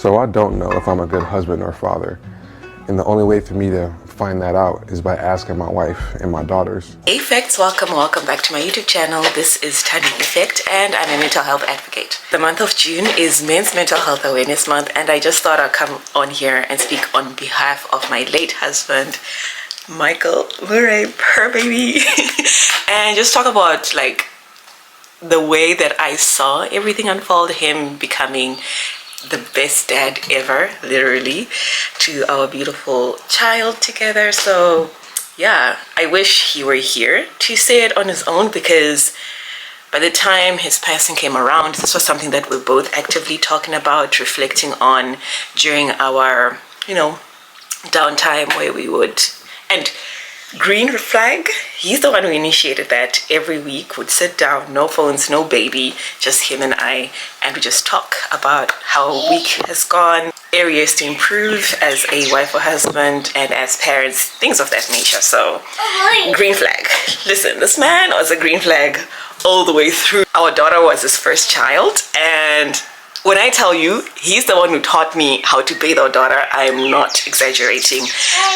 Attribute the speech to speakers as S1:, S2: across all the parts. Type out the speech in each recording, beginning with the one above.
S1: So I don't know if I'm a good husband or father. And the only way for me to find that out is by asking my wife and my daughters.
S2: Effects, welcome back to my YouTube channel. This is Tani Effect and I'm a mental health advocate. The month of June is Men's Mental Health Awareness Month, and I just thought I'd come on here and speak on behalf of my late husband, Michael Murray, her baby, and just talk about like the way that I saw everything unfold, him becoming the best dad ever, literally, to our beautiful child together. So yeah, I wish he were here to say it on his own, because by the time his passing came around, this was something that we're both actively talking about, reflecting on during our, downtime where we would, and green flag, he's the one who initiated that. Every week would sit down, no phones, no baby, just him and we just talk about how a week has gone, areas to improve as a wife or husband and as parents, things of that nature. So green flag. Listen, this man was a green flag all the way through. Our daughter was his first child, and when I tell you, he's the one who taught me how to bathe our daughter, I'm not exaggerating.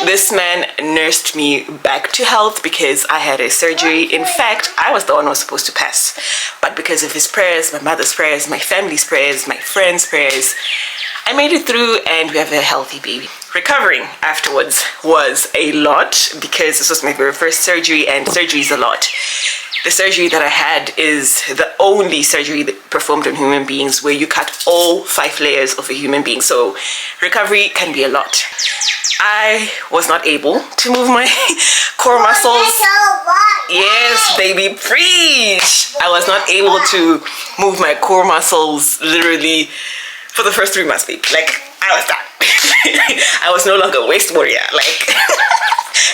S2: This man nursed me back to health because I had a surgery. In fact, I was the one who was supposed to pass. But because of his prayers, my mother's prayers, my family's prayers, my friends' prayers, I made it through and we have a healthy baby. Recovering afterwards was a lot because this was my very first surgery, and surgery is a lot. The surgery that I had is the only surgery that performed on human beings where you cut all 5 layers of a human being. So recovery can be a lot. I was not able to move my core muscles. Yes, baby, preach. I was not able to move my core muscles literally for the first 3 months, babe. Like, I was done. I was no longer a waist warrior. Like,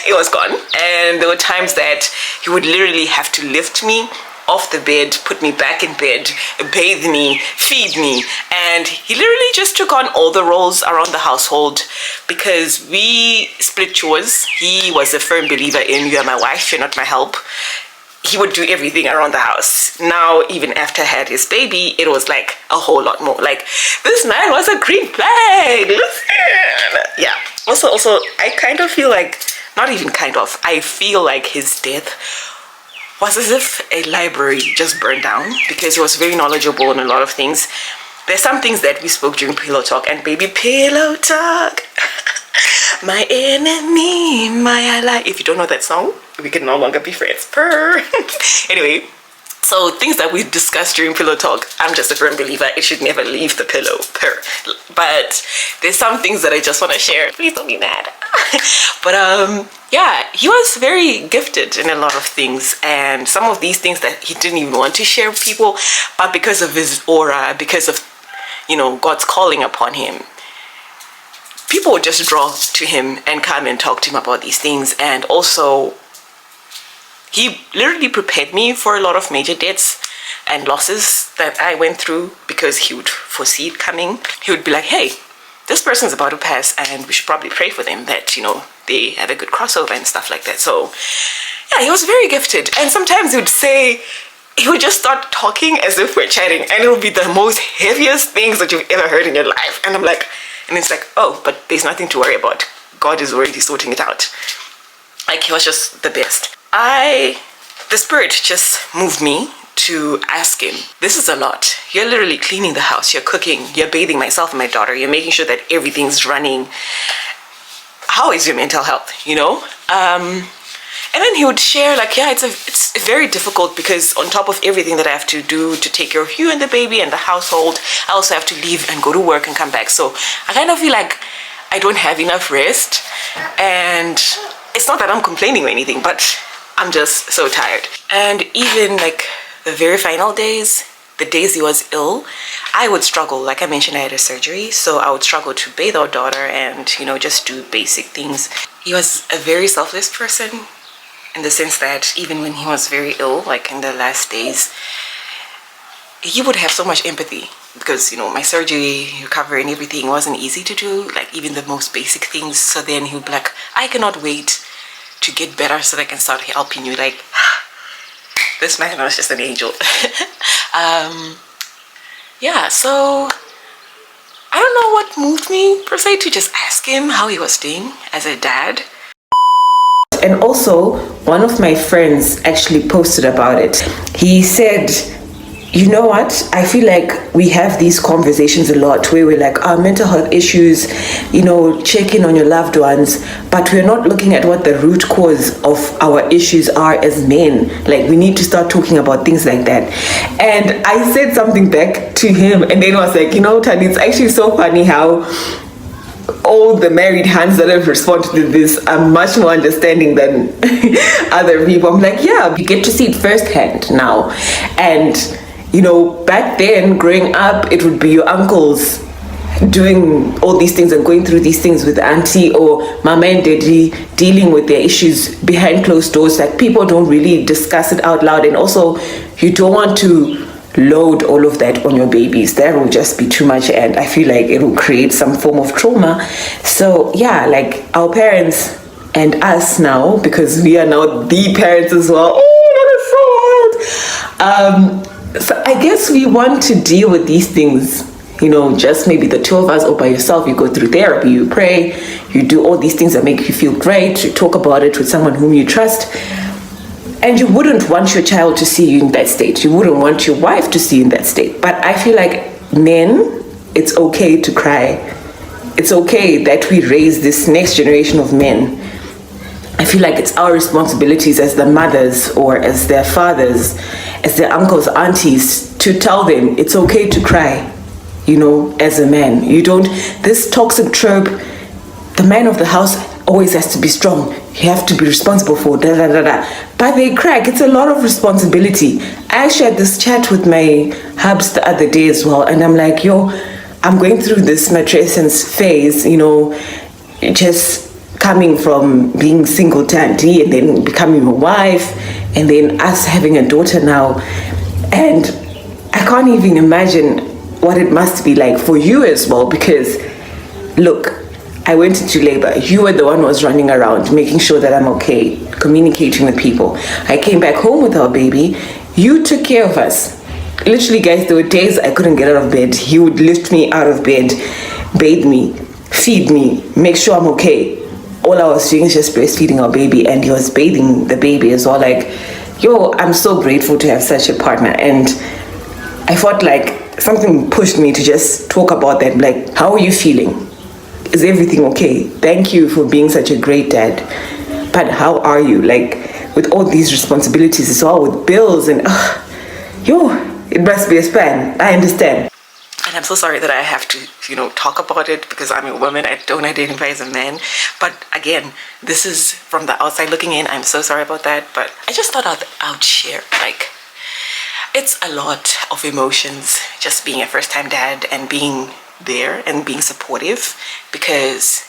S2: it was gone. And there were times that he would literally have to lift me off the bed, put me back in bed, bathe me, feed me, and he literally just took on all the roles around the household because we split chores. He was a firm believer in, you are my wife, you're not my help. He would do everything around the house. Now, even after I had his baby, it was like a whole lot more. Like, this man was a green flag. Listen. Yeah. Also, I kind of feel like, not even kind of, I feel like his death was as if a library just burned down, because he was very knowledgeable on a lot of things. There's some things that we spoke during Pillow Talk, and baby, Pillow Talk. My enemy, my ally. If you don't know that song, we can no longer be friends. Purr. Anyway, so things that we discussed during Pillow Talk, I'm just a firm believer it should never leave the pillow. Purr. But there's some things that I just want to share. Please don't be mad. But yeah, he was very gifted in a lot of things, and some of these things that he didn't even want to share with people, but because of his aura, because of God's calling upon him, people would just draw to him and come and talk to him about these things. And also, he literally prepared me for a lot of major debts and losses that I went through, because he would foresee it coming. He would be like, hey, this person's about to pass and we should probably pray for them that, they have a good crossover and stuff like that. So yeah, he was very gifted. And sometimes he would just start talking as if we're chatting, and it would be the most heaviest things that you've ever heard in your life. And I'm like, and it's like, oh, but there's nothing to worry about. God is already sorting it out. Like, he was just the best. The spirit just moved me to ask him, this is a lot. You're literally cleaning the house, you're cooking, you're bathing myself and my daughter, you're making sure that everything's running. How is your mental health, And then he would share, like, yeah, it's very difficult because on top of everything that I have to do to take care of you and the baby and the household, I also have to leave and go to work and come back. So I kind of feel like I don't have enough rest. And it's not that I'm complaining or anything, but I'm just so tired. And even like the very final days, the days he was ill, I would struggle. Like I mentioned, I had a surgery, so I would struggle to bathe our daughter and, just do basic things. He was a very selfless person, in the sense that even when he was very ill, like in the last days, he would have so much empathy because, my surgery, recovery and everything wasn't easy to do, like even the most basic things. So then he would be like, I cannot wait to get better so that I can start helping you. Like, this man was just an angel. Yeah, so I don't know what moved me per se to just ask him how he was doing as a dad. And also, one of my friends actually posted about it. He said, you know what? I feel like we have these conversations a lot where we're like, our mental health issues, you know, check in on your loved ones, but we're not looking at what the root cause of our issues are as men. Like, we need to start talking about things like that. And I said something back to him, and then I was like, you know, Tani, it's actually so funny how all the married hands that have responded to this are much more understanding than other people. I'm like, yeah, you get to see it firsthand now. And you know, back then, growing up, it would be your uncles doing all these things and going through these things with auntie or mama and daddy, dealing with their issues behind closed doors. Like, people don't really discuss it out loud. And also, you don't want to load all of that on your babies. That will just be too much, and I feel like it will create some form of trauma. So yeah, like, our parents and us now, because we are now the parents as well. Oh, that is so hard. So I guess we want to deal with these things, you know, just maybe the two of us or by yourself. You go through therapy, you pray, you do all these things that make you feel great, you talk about it with someone whom you trust. And you wouldn't want your child to see you in that state. You wouldn't want your wife to see you in that state. But I feel like men, it's okay to cry. It's okay that we raise this next generation of men. I feel like it's our responsibilities as the mothers or as their fathers, as their uncles, aunties, to tell them it's okay to cry, you know, as a man. You don't, this toxic trope, the man of the house always has to be strong. You have to be responsible for da da da da. But they crack, it's a lot of responsibility. I actually had this chat with my hubs the other day as well, and I'm like, yo, I'm going through this matrescence phase, you know, just coming from being single to auntie and then becoming a wife and then us having a daughter now. And I can't even imagine what it must be like for you as well, because look, I went into labor. You were the one who was running around, making sure that I'm okay, communicating with people. I came back home with our baby. You took care of us. Literally, guys, there were days I couldn't get out of bed. He would lift me out of bed, bathe me, feed me, make sure I'm okay. All I was doing is just breastfeeding our baby, and he was bathing the baby as well. Like, yo, I'm so grateful to have such a partner. And I felt like something pushed me to just talk about that. Like, how are you feeling? Is everything okay? Thank you for being such a great dad. But how are you? Like, with all these responsibilities as well, with bills and, yo, it must be a span. I understand. And I'm so sorry that I have to, you know, talk about it because I'm a woman. I don't identify as a man. But again, this is from the outside looking in. I'm so sorry about that. But I just thought I'd share. Like, it's a lot of emotions just being a first-time dad and being there and being supportive, because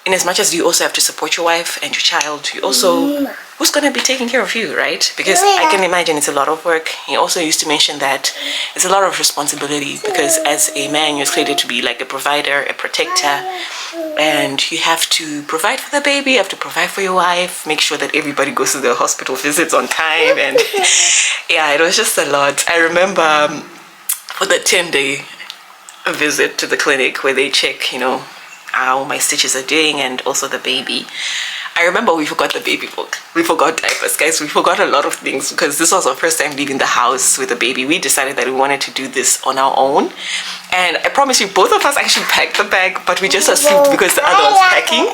S2: in as much as you also have to support your wife and your child, you also, who's going to be taking care of you, right? Because I can imagine it's a lot of work. He also used to mention that it's a lot of responsibility, because as a man, you're slated to be like a provider, a protector, and you have to provide for the baby, you have to provide for your wife, make sure that everybody goes to the hospital visits on time. And yeah, it was just a lot. I remember for the 10-day visit to the clinic where they check, you know, how my stitches are doing and also the baby. I remember we forgot the baby book. We forgot diapers, guys. We forgot a lot of things because this was our first time leaving the house with a baby. We decided that we wanted to do this on our own. And I promise you, both of us actually packed the bag, but we just assumed because the other was packing,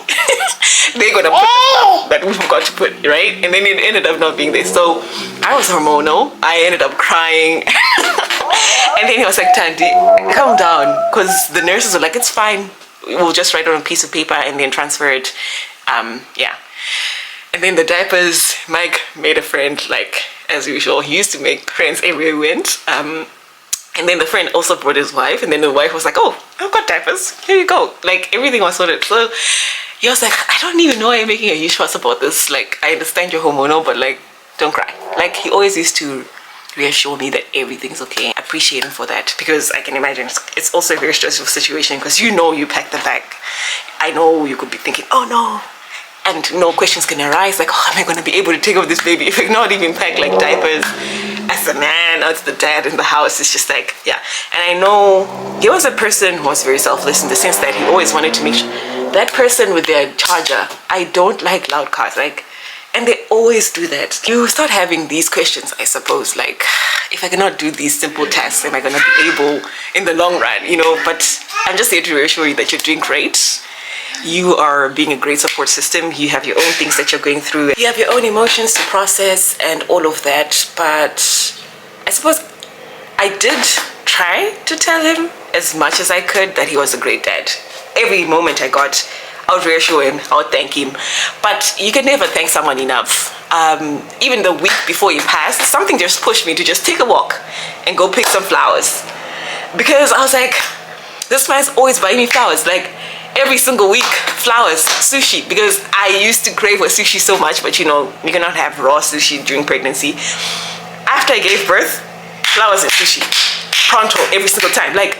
S2: they're gonna put the stuff that we forgot to put, right? And then it ended up not being there. So I was hormonal. I ended up crying. And then he was like, Tandy, calm down. Because the nurses were like, it's fine. We'll just write it on a piece of paper and then transfer it. Yeah. And then the diapers, Mike made a friend, like as usual. He used to make friends everywhere we went. And then the friend also brought his wife, and then the wife was like, oh, I've got diapers, here you go. Like, everything was sorted. So he was like, I don't even know why you're making a huge fuss about this. Like, I understand you're hormonal, but like, don't cry. Like, he always used to reassure me that everything's okay. I appreciate him for that, because I can imagine it's also a very stressful situation, because you know you packed the bag. I know you could be thinking, oh no, and no questions can arise like, oh, am I going to be able to take off this baby if I not even pack like diapers? as the man, as the dad in the house, it's just like, yeah. And I know he was a person who was very selfless in the sense that he always wanted to make sure that person with their charger, I don't like loud cars, like, and they always do that. You start having these questions, I suppose, like, if I cannot do these simple tasks, am I gonna be able in the long run, you know? But I'm just here to reassure you that you're doing great. You are being a great support system. You have your own things that you're going through. You have your own emotions to process and all of that. But I suppose I did try to tell him as much as I could that he was a great dad. Every moment I got, I would reassure him, I would thank him. But you can never thank someone enough. Even the week before he passed, something just pushed me to just take a walk and go pick some flowers. Because I was like, this man's always buying me flowers. Like, every single week, flowers, sushi, because I used to crave for sushi so much, but you know, you cannot have raw sushi during pregnancy. After I gave birth, flowers and sushi, pronto, every single time. Like,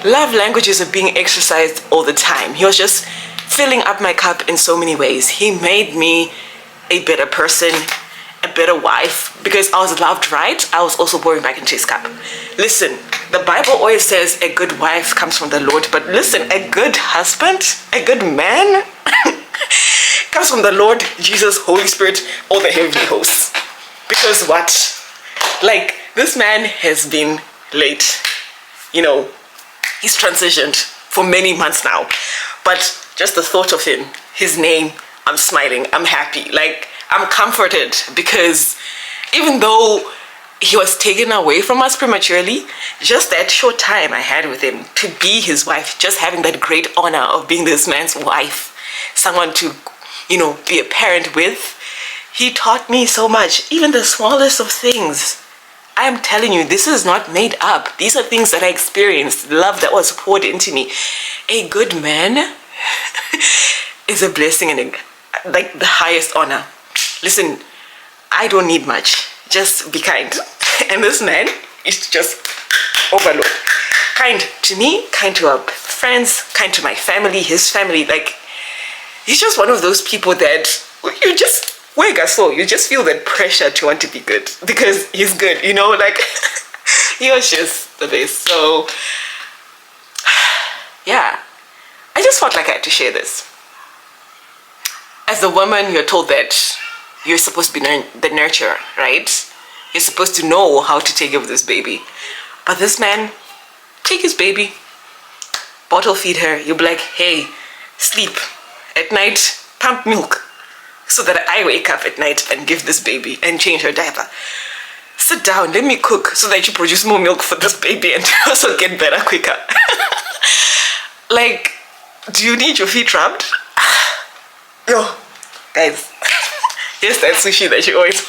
S2: love languages are being exercised all the time. He was just filling up my cup in so many ways. He made me a better person, a better wife, because I was loved right. I was also pouring back into his cup. Listen, the Bible always says a good wife comes from the Lord, but listen, a good husband, a good man comes from the Lord, Jesus, Holy Spirit, all the heavenly hosts. Because what? Like, this man has been late. You know, he's transitioned for many months now. But just the thought of him, his name, I'm smiling, I'm happy. Like, I'm comforted because even though he was taken away from us prematurely, just that short time I had with him to be his wife, just having that great honor of being this man's wife, someone to, you know, be a parent with, he taught me so much, even the smallest of things. I am telling you, this is not made up. These are things that I experienced, love that was poured into me. A good man is a blessing and like the highest honor. Listen, I don't need much. Just be kind. And this man is just overload. Kind to me, kind to our friends, kind to my family, his family. Like, he's just one of those people that you just, you just feel that pressure to want to be good because he's good, you know, like he was just the best. So yeah, I just felt like I had to share this. As a woman, you're told that you're supposed to be the nurturer, right? You're supposed to know how to take care of this baby. But this man, take his baby, bottle feed her. You'll be like, hey, sleep at night, pump milk, so that I wake up at night and give this baby and change her diaper. Sit down, let me cook so that you produce more milk for this baby and also get better quicker. Like, do you need your feet rubbed? Yo, guys, here's that sushi that you always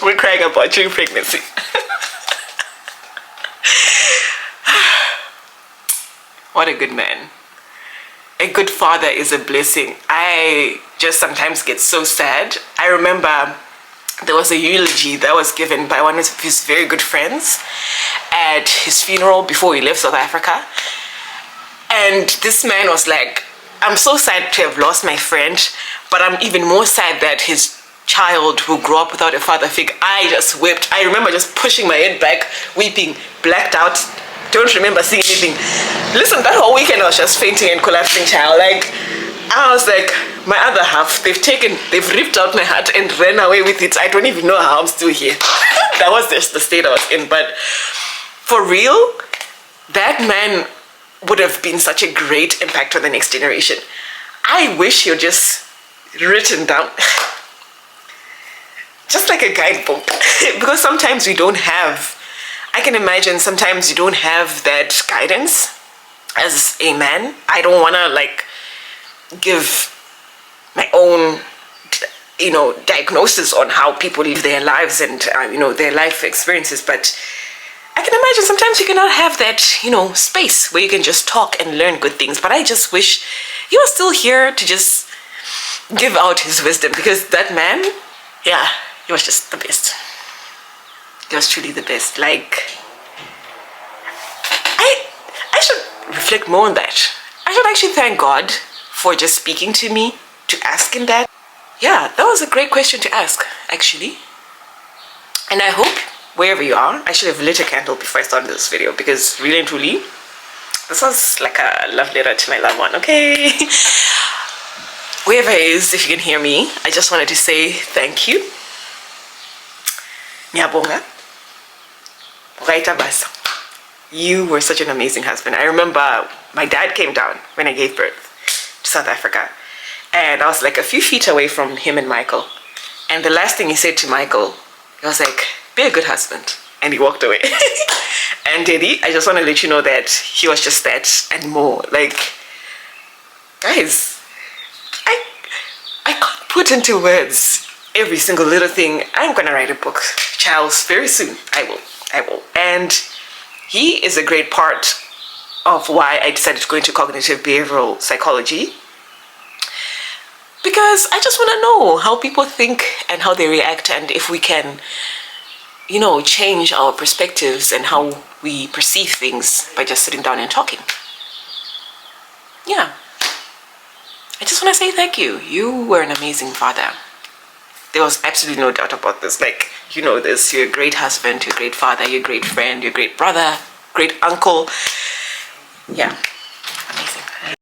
S2: were crying about during pregnancy. What a good man. A good father is a blessing. I just sometimes get so sad. I remember there was a eulogy that was given by one of his very good friends at his funeral before he left South Africa. And this man was like, I'm so sad to have lost my friend, but I'm even more sad that his child who grew up without a father figure. I just wept. I remember just pushing my head back, weeping, blacked out. Don't remember seeing anything. Listen, that whole weekend I was just fainting and collapsing, child. Like, I was like, my other half, they've ripped out my heart and ran away with it. I don't even know how I'm still here. That was just the state I was in. But for real, that man would have been such a great impact on the next generation. I wish he had just written down, just like a guidebook, because sometimes we don't have, I can imagine sometimes you don't have that guidance as a man. I don't want to like give my own, you know, diagnosis on how people live their lives and, you know, their life experiences, but I can imagine sometimes you cannot have that, you know, space where you can just talk and learn good things. But I just wish he was still here to just give out his wisdom, because that man, yeah, he was just the best. He was truly the best. Like, I should reflect more on that. I should actually thank God for just speaking to me, to ask him that. Yeah, that was a great question to ask, actually. And I hope wherever you are. I should have lit a candle before I started this video because really and truly, this was like a love letter to my loved one, okay? Wherever it is, if you can hear me, I just wanted to say thank you. Ngiyabonga. Basa. You were such an amazing husband. I remember my dad came down when I gave birth to South Africa. And I was like a few feet away from him and Michael. And the last thing he said to Michael, he was like, be a good husband. And he walked away. And Daddy, I just want to let you know that he was just that and more. Like, guys, I can't put into words every single little thing. I'm going to write a book, Charles, very soon. I will. And he is a great part of why I decided to go into cognitive behavioral psychology. Because I just want to know how people think and how they react, and if we can, you know, change our perspectives and how we perceive things by just sitting down and talking. Yeah. I just want to say thank you. You were an amazing father. There was absolutely no doubt about this. Like, you know this. You're a great husband, you're a great father, you're a great friend, you're a great brother, great uncle. Yeah. Amazing.